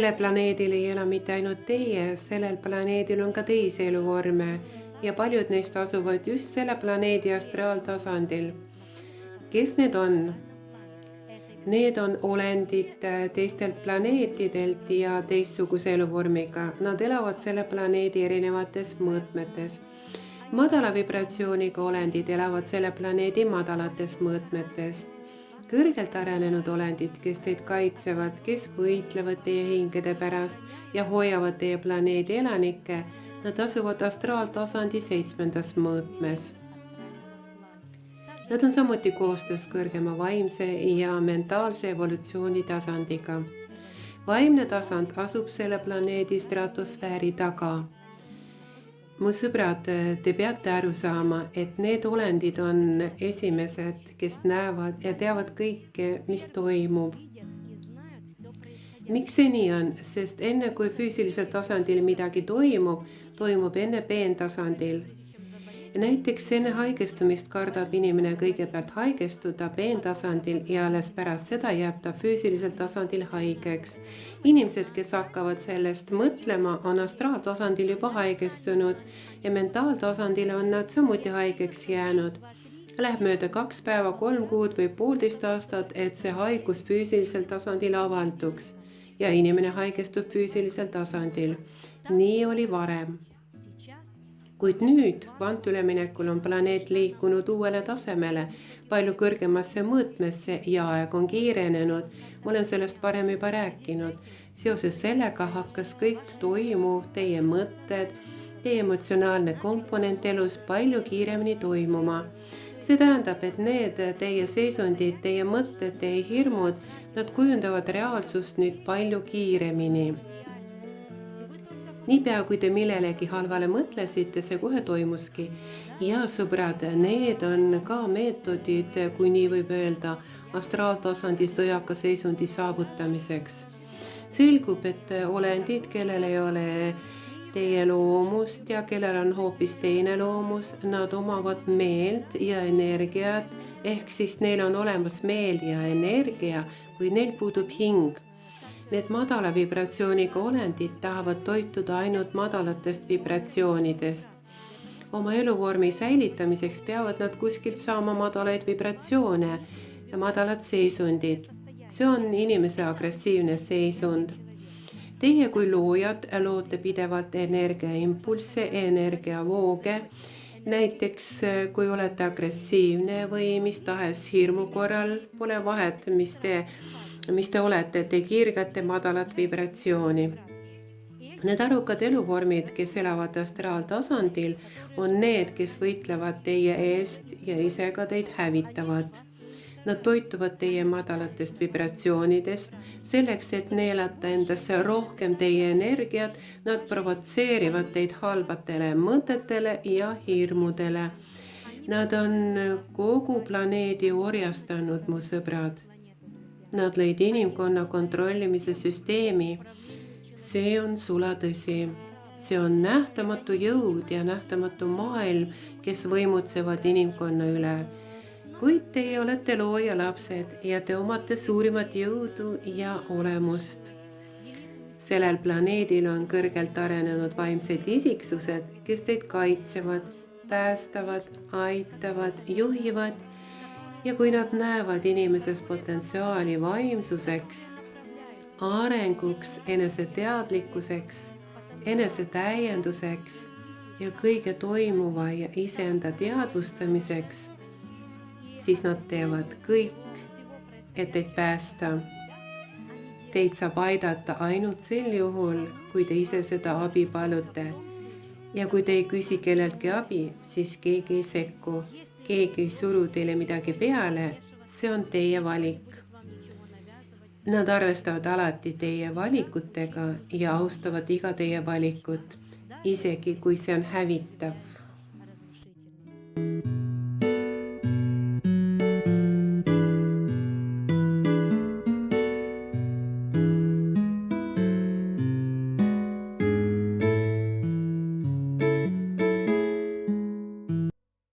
Sellel planeedil ei ela mitte ainult teie, sellel planeedil on ka teisi eluvorme ja paljud neist asuvad just selle planeedi astraaltasandil. Kes need on? Need on olendid teistelt planeetidelt ja teistsuguse eluvormiga. Nad elavad selle planeedi erinevates mõõtmetes. Madala vibratsiooniga olendid elavad selle planeedi madalates mõõtmetes. Kõrgelt arenenud olendid, kes teid kaitsevad, kes võitlevad teie hingede pärast ja hoiavad teie planeedi elanikke, nad asuvad astraaltasandi 7. mõõtmes. Nad on samuti koostöös kõrgema vaimse ja mentaalse evolutsiooni tasandiga. Vaimne tasand asub selle planeedi stratosfääri taga. Mu sõbrad, te peate aru saama, et need olendid on esimesed, kes näevad ja teavad kõike, mis toimub. Miks see nii on? Sest enne kui füüsilisel tasandil midagi toimub, toimub enne peentasandil. Näiteks enne haigestumist kardab inimene kõigepealt haigestuda peentasandil ja alles pärast seda jääb ta füüsilisel tasandil haigeks. Inimesed, kes hakkavad sellest mõtlema, on astraaltasandil juba haigestunud ja mentaaltasandil on nad samuti haigeks jäänud. Läheb mööda 2 päeva, 3 kuud või 1,5 aastat, et see haigus füüsilisel tasandil avalduks ja inimene haigestub füüsilisel tasandil. Nii oli varem. Kuid nüüd kvantüleminekul on planeet liikunud uuele tasemele, palju kõrgemasse mõõtmesse ja aeg on kiirenenud. Ma olen sellest varem juba rääkinud. Seoses sellega hakkas kõik toimuv, teie mõtted, teie emotsionaalne komponent elus palju kiiremini toimuma. See tähendab, et need teie seisundid, teie mõtted, teie hirmud, nad kujundavad reaalsust nüüd palju kiiremini. Niipea kui te millelegi halvale mõtlesite, see kohe toimuski. Ja sõbrad, need on ka meetodid, kui nii võib öelda, astraaltasandi sõjaka seisundi saavutamiseks. Selgub, et olendid, kellel ei ole teie loomust ja kellel on hoopis teine loomus, nad omavad meelt ja energiat, ehk siis neil on olemas meel ja energia, kui neil puudub hing. Need madala vibratsiooniga olendid tahavad toituda ainult madalatest vibratsioonidest. Oma eluvormi säilitamiseks peavad nad kuskilt saama madalaid vibratsioone ja madalad seisundid. See on inimese agressiivne seisund. Teie kui loojad loote pidevalt energiaimpulsse, energiavooge. Näiteks kui olete agressiivne või mis tahes hirmu korral, pole vahet, mis te olete, te kiirgate madalat vibratsiooni. Need arukad eluvormid, kes elavad astraaltasandil, on need, kes võitlevad teie eest ja ise ka teid hävitavad. Nad toituvad teie madalatest vibratsioonidest, selleks, et neelata endasse rohkem teie energiat, nad provotseerivad teid halbatele mõtetele ja hirmudele. Nad on kogu planeedi orjastanud, mu sõbrad. Nad lõid inimkonna kontrollimise süsteemi. See on sulatõsi. See on nähtamatu jõud ja nähtamatu maailm, kes võimutsevad inimkonna üle. Kuid teie olete looja lapsed ja te omate suurimat jõudu ja olemust. Sellel planeedil on kõrgelt arenenud vaimsed isiksused, kes teid kaitsevad, päästavad, aitavad, juhivad. Ja kui nad näevad inimeses potentsiaali vaimsuseks, arenguks, eneseteadlikkuseks, enesetäienduseks ja kõige toimuva ja iseenda teadvustamiseks, siis nad teevad kõik, et teid päästa. Teid saab aidata ainult sel juhul, kui te ise seda abi palute. Ja kui te ei küsi kelleltki abi, siis keegi ei sekku. Keegi ei suru teile midagi peale, see on teie valik. Nad arvestavad alati teie valikutega ja austavad iga teie valikut, isegi kui see on hävitav.